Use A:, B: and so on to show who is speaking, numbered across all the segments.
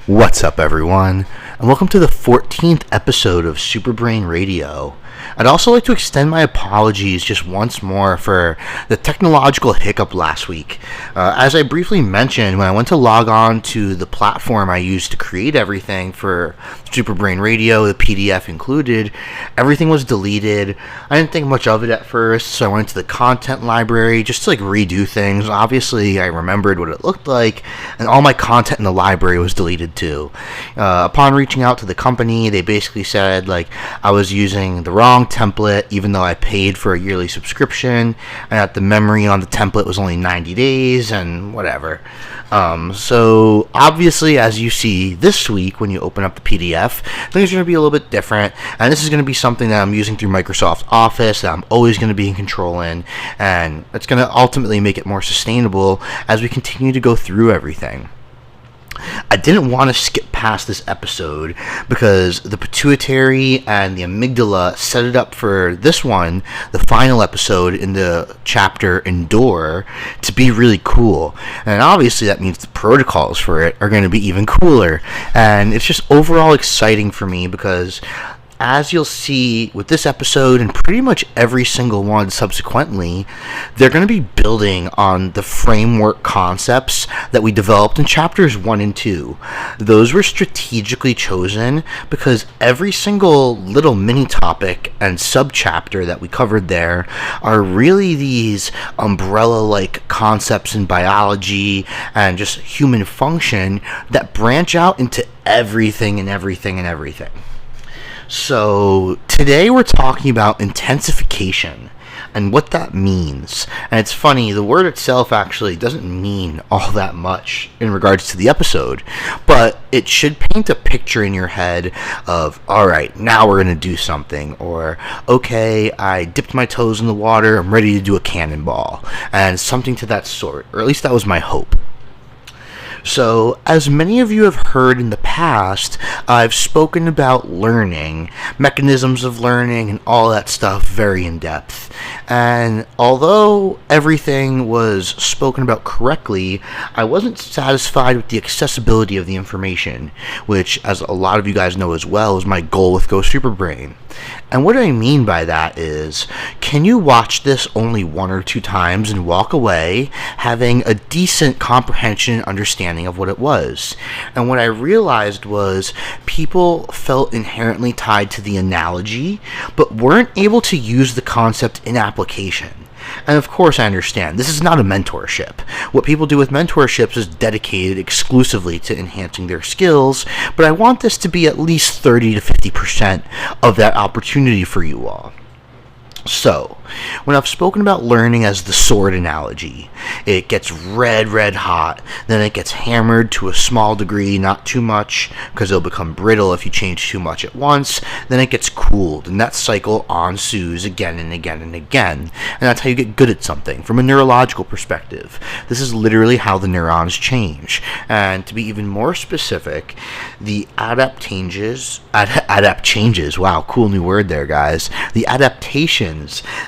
A: What's up, everyone, and welcome to the 14th episode of Superbrain Radio. I'd also like to extend my apologies just once more for the technological hiccup last week. As I briefly mentioned, when I went to log on to the platform I used to create everything for Superbrain Radio, the PDF included, everything was deleted. I didn't think much of it at first, so I went to the content library just to redo things. Obviously, I remembered what it looked like, and all my content in the library was deleted too. Upon reaching out to the company, they basically said I was using the wrong template, even though I paid for a yearly subscription, and that the memory on the template was only 90 days and whatever. So obviously, as you see this week when you open up the PDF, things are going to be a little bit different, and this is going to be something that I'm using through Microsoft Office that I'm always going to be in control in, and it's going to ultimately make it more sustainable as we continue to go through everything. I didn't want to skip past this episode because the pituitary and the amygdala set it up for this one, the final episode in the chapter Endure, to be really cool. And obviously that means the protocols for it are going to be even cooler. And it's just overall exciting for me because, as you'll see with this episode and pretty much every single one subsequently, they're going to be building on the framework concepts that we developed in chapters 1 and 2. Those were strategically chosen because every single little mini topic and subchapter that we covered there are really these umbrella-like concepts in biology and just human function that branch out into everything and everything and everything. So today we're talking about intensification and what that means. And it's funny, the word itself actually doesn't mean all that much in regards to the episode, but it should paint a picture in your head of, alright, now we're going to do something, or okay, I dipped my toes in the water, I'm ready to do a cannonball, and something to that sort, or at least that was my hope. So, as many of you have heard in the past, I've spoken about learning, mechanisms of learning, and all that stuff very in depth. And although everything was spoken about correctly, I wasn't satisfied with the accessibility of the information, which, as a lot of you guys know as well, is my goal with Go Superbrain. And what I mean by that is, can you watch this only 1 or 2 times and walk away having a decent comprehension and understanding of what it was? And what I realized was people felt inherently tied to the analogy, but weren't able to use the concept in application. And of course I understand, this is not a mentorship. What people do with mentorships is dedicated exclusively to enhancing their skills, but I want this to be at least 30 to 50% of that opportunity for you all. So, when I've spoken about learning as the sword analogy, it gets red hot, then it gets hammered to a small degree, not too much, because it'll become brittle if you change too much at once, then it gets cooled, and that cycle ensues again and again and again. And that's how you get good at something, from a neurological perspective. This is literally how the neurons change. And to be even more specific, the changes, wow, cool new word there, guys. The adaptations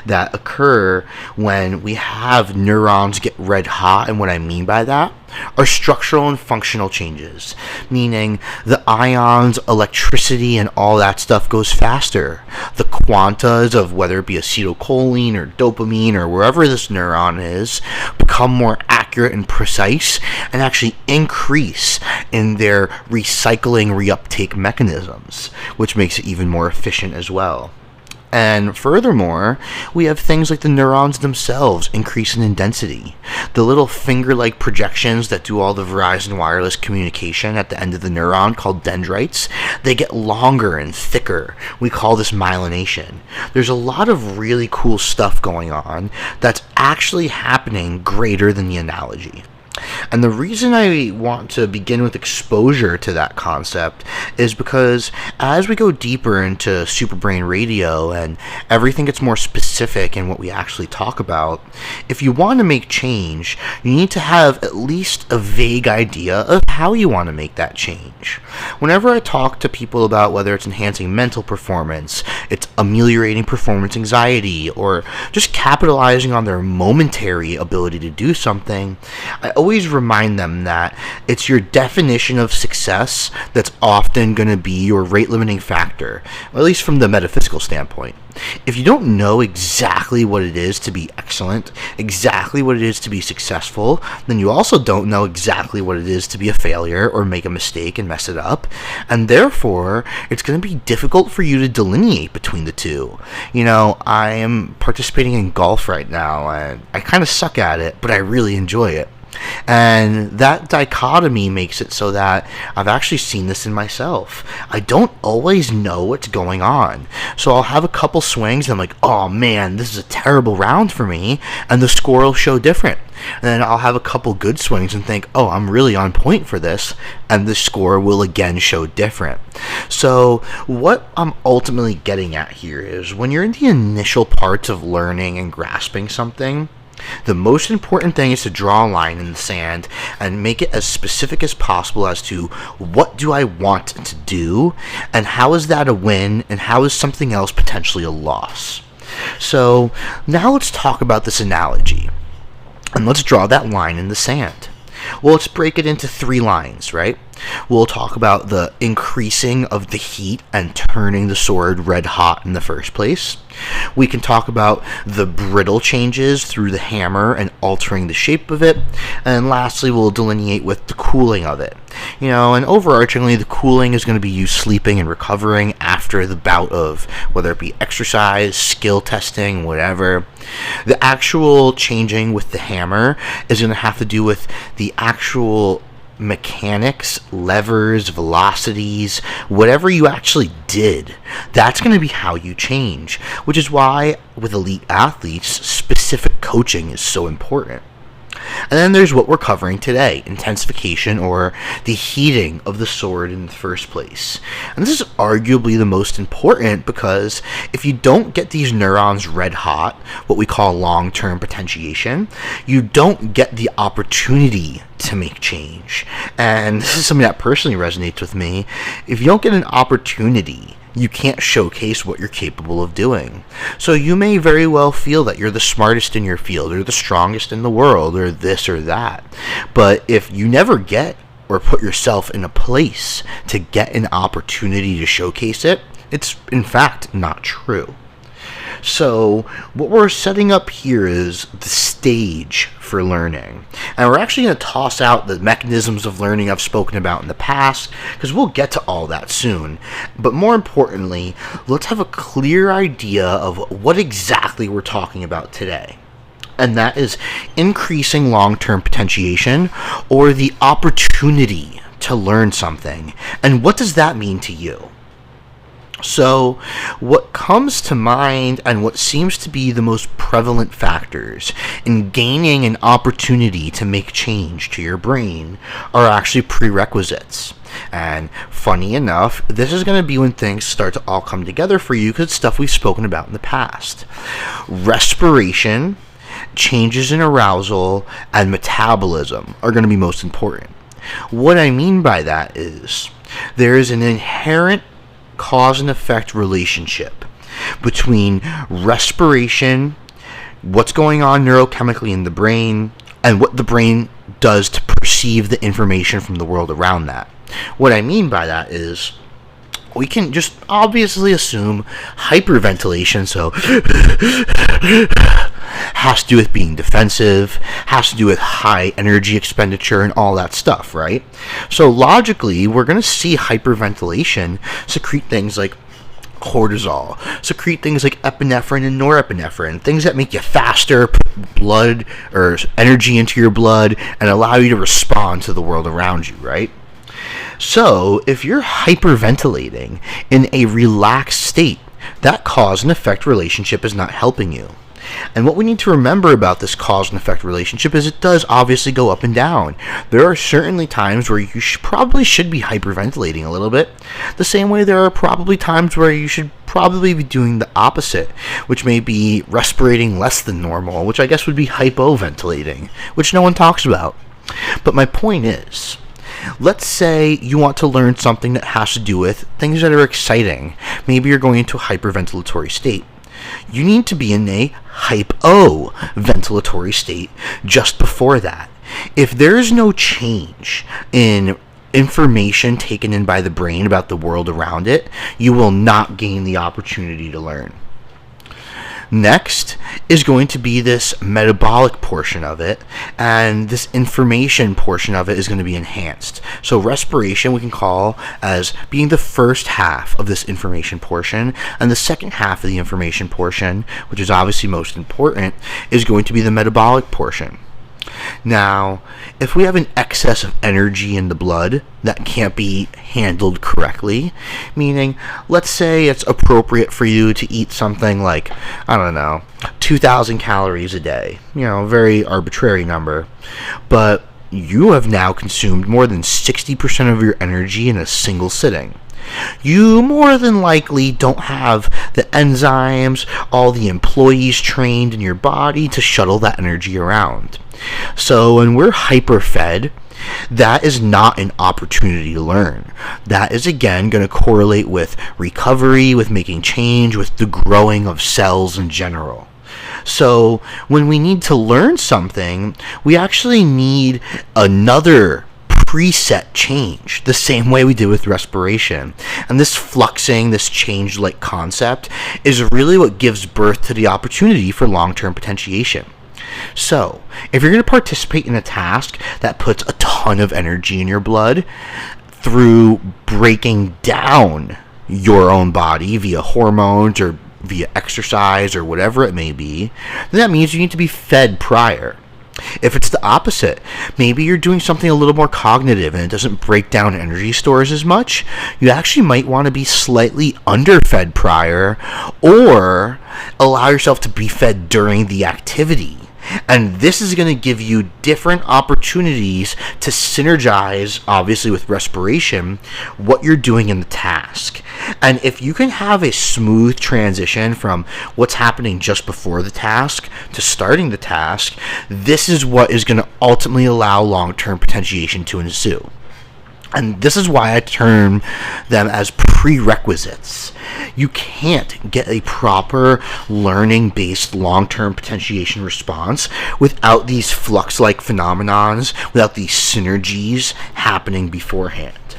A: that occur when we have neurons get red hot, and what I mean by that are structural and functional changes, meaning the ions, electricity, and all that stuff goes faster. The quantas of whether it be acetylcholine or dopamine or wherever this neuron is become more accurate and precise and actually increase in their recycling reuptake mechanisms, which makes it even more efficient as well. And furthermore, we have things like the neurons themselves increasing in density. The little finger-like projections that do all the Verizon wireless communication at the end of the neuron, called dendrites, they get longer and thicker. We call this myelination. There's a lot of really cool stuff going on that's actually happening greater than the analogy. And the reason I want to begin with exposure to that concept is because as we go deeper into Superbrain Radio and everything gets more specific in what we actually talk about, if you want to make change, you need to have at least a vague idea of how you want to make that change. Whenever I talk to people about whether it's enhancing mental performance, it's ameliorating performance anxiety, or just capitalizing on their momentary ability to do something, I always remind them that it's your definition of success that's often going to be your rate limiting factor, or at least from the metaphysical standpoint. If you don't know exactly what it is to be excellent, exactly what it is to be successful, then you also don't know exactly what it is to be a failure or make a mistake and mess it up. And therefore, it's going to be difficult for you to delineate between the two. I am participating in golf right now, and I kind of suck at it, but I really enjoy it. And that dichotomy makes it so that I've actually seen this in myself. I don't always know what's going on. So I'll have a couple swings and I'm like, oh man, this is a terrible round for me, and the score will show different. And then I'll have a couple good swings and think, oh, I'm really on point for this, and the score will again show different. So what I'm ultimately getting at here is when you're in the initial parts of learning and grasping something, the most important thing is to draw a line in the sand and make it as specific as possible as to what do I want to do, and how is that a win, and how is something else potentially a loss. So now let's talk about this analogy, and let's draw that line in the sand. Well, let's break it into 3 lines, right? We'll talk about the increasing of the heat and turning the sword red hot in the first place. We can talk about the brittle changes through the hammer and altering the shape of it. And lastly, we'll delineate with the cooling of it. And overarchingly, the cooling is going to be you sleeping and recovering after the bout of whether it be exercise, skill testing, whatever. The actual changing with the hammer is going to have to do with the actual mechanics, levers, velocities, whatever you actually did. That's going to be how you change, which is why with elite athletes, specific coaching is so important. And then there's what we're covering today, intensification, or the heating of the sword in the first place. And this is arguably the most important, because if you don't get these neurons red hot, what we call long-term potentiation, you don't get the opportunity to make change. And this is something that personally resonates with me. If you don't get an opportunity, you can't showcase what you're capable of doing. So you may very well feel that you're the smartest in your field, or the strongest in the world, or this or that. But if you never get or put yourself in a place to get an opportunity to showcase it, it's in fact not true. So what we're setting up here is the stage for learning. And we're actually going to toss out the mechanisms of learning I've spoken about in the past, because we'll get to all that soon. But more importantly, let's have a clear idea of what exactly we're talking about today. And that is increasing long-term potentiation, or the opportunity to learn something. And what does that mean to you? So, what comes to mind and what seems to be the most prevalent factors in gaining an opportunity to make change to your brain are actually prerequisites. And funny enough, this is going to be when things start to all come together for you, because it's stuff we've spoken about in the past. Respiration, changes in arousal, and metabolism are going to be most important. What I mean by that is there is an inherent cause and effect relationship between respiration, what's going on neurochemically in the brain, and what the brain does to perceive the information from the world around that. What I mean by that is we can just obviously assume hyperventilation, so has to do with being defensive, has to do with high energy expenditure and all that stuff, right? So logically, we're going to see hyperventilation secrete things like cortisol, secrete things like epinephrine and norepinephrine, things that make you faster, put blood or energy into your blood, and allow you to respond to the world around you, right? So, if you're hyperventilating in a relaxed state, that cause and effect relationship is not helping you. And what we need to remember about this cause and effect relationship is it does obviously go up and down. There are certainly times where you probably should be hyperventilating a little bit. The same way there are probably times where you should probably be doing the opposite, which may be respirating less than normal, which I guess would be hypoventilating, which no one talks about. But my point is, let's say you want to learn something that has to do with things that are exciting. Maybe you're going into a hyperventilatory state. You need to be in a hypoventilatory state just before that. If there is no change in information taken in by the brain about the world around it, you will not gain the opportunity to learn. Next is going to be this metabolic portion of it, and this information portion of it is going to be enhanced. So respiration we can call as being the first half of this information portion, and the second half of the information portion, which is obviously most important, is going to be the metabolic portion. Now, if we have an excess of energy in the blood that can't be handled correctly, meaning, let's say it's appropriate for you to eat something like, 2,000 calories a day, a very arbitrary number, but you have now consumed more than 60% of your energy in a single sitting. You more than likely don't have the enzymes, all the employees trained in your body to shuttle that energy around. So when we're hyperfed, that is not an opportunity to learn. That is again going to correlate with recovery, with making change, with the growing of cells in general. So when we need to learn something, we actually need another preset change, the same way we did with respiration. And this fluxing, this change-like concept, is really what gives birth to the opportunity for long-term potentiation. So, if you're going to participate in a task that puts a ton of energy in your blood through breaking down your own body via hormones or via exercise or whatever it may be, then that means you need to be fed prior. If it's the opposite, maybe you're doing something a little more cognitive and it doesn't break down energy stores as much, you actually might want to be slightly underfed prior or allow yourself to be fed during the activity. And this is going to give you different opportunities to synergize, obviously with respiration, what you're doing in the task. And if you can have a smooth transition from what's happening just before the task to starting the task, this is what is going to ultimately allow long-term potentiation to ensue. And this is why I term them as prerequisites. You can't get a proper learning-based long-term potentiation response without these flux-like phenomenons, without these synergies happening beforehand.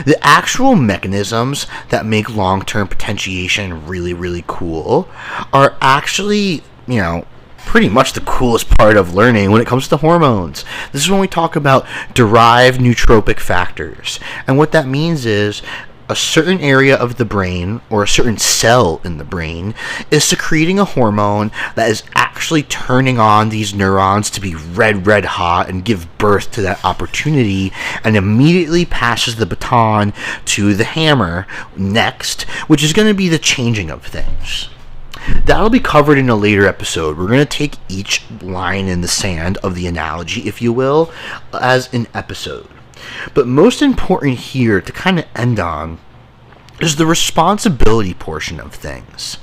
A: The actual mechanisms that make long-term potentiation really, really cool are actually, pretty much the coolest part of learning when it comes to hormones. This is when we talk about derived nootropic factors. And what that means is a certain area of the brain or a certain cell in the brain is secreting a hormone that is actually turning on these neurons to be red hot and give birth to that opportunity, and immediately passes the baton to the hammer next, which is going to be the changing of things. That'll be covered in a later episode. We're going to take each line in the sand of the analogy, if you will, as an episode. But most important here to kind of end on is the responsibility portion of things.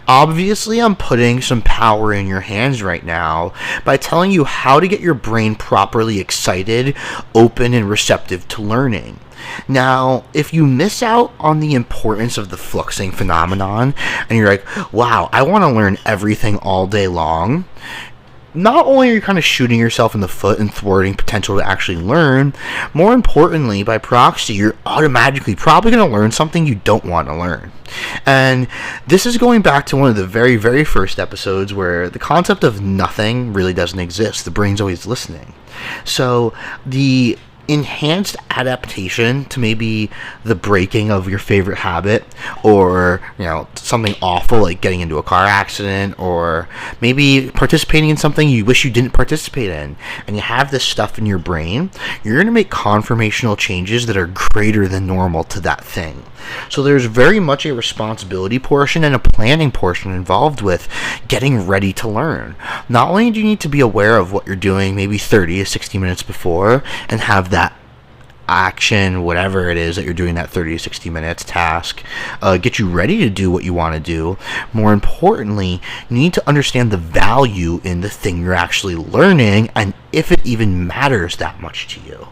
A: Obviously, I'm putting some power in your hands right now by telling you how to get your brain properly excited, open, and receptive to learning. Now, if you miss out on the importance of the fluxing phenomenon, and you're like, wow, I want to learn everything all day long, not only are you kind of shooting yourself in the foot and thwarting potential to actually learn, more importantly, by proxy, you're automatically probably going to learn something you don't want to learn. And this is going back to one of the very, very first episodes where the concept of nothing really doesn't exist. The brain's always listening. So the enhanced adaptation to maybe the breaking of your favorite habit, or something awful like getting into a car accident, or maybe participating in something you wish you didn't participate in, and you have this stuff in your brain, you're going to make conformational changes that are greater than normal to that thing. So there's very much a responsibility portion and a planning portion involved with getting ready to learn. Not only do you need to be aware of what you're doing maybe 30 to 60 minutes before and have that action, whatever it is that you're doing, that 30 to 60 minutes task, get you ready to do what you want to do. More importantly, you need to understand the value in the thing you're actually learning and if it even matters that much to you.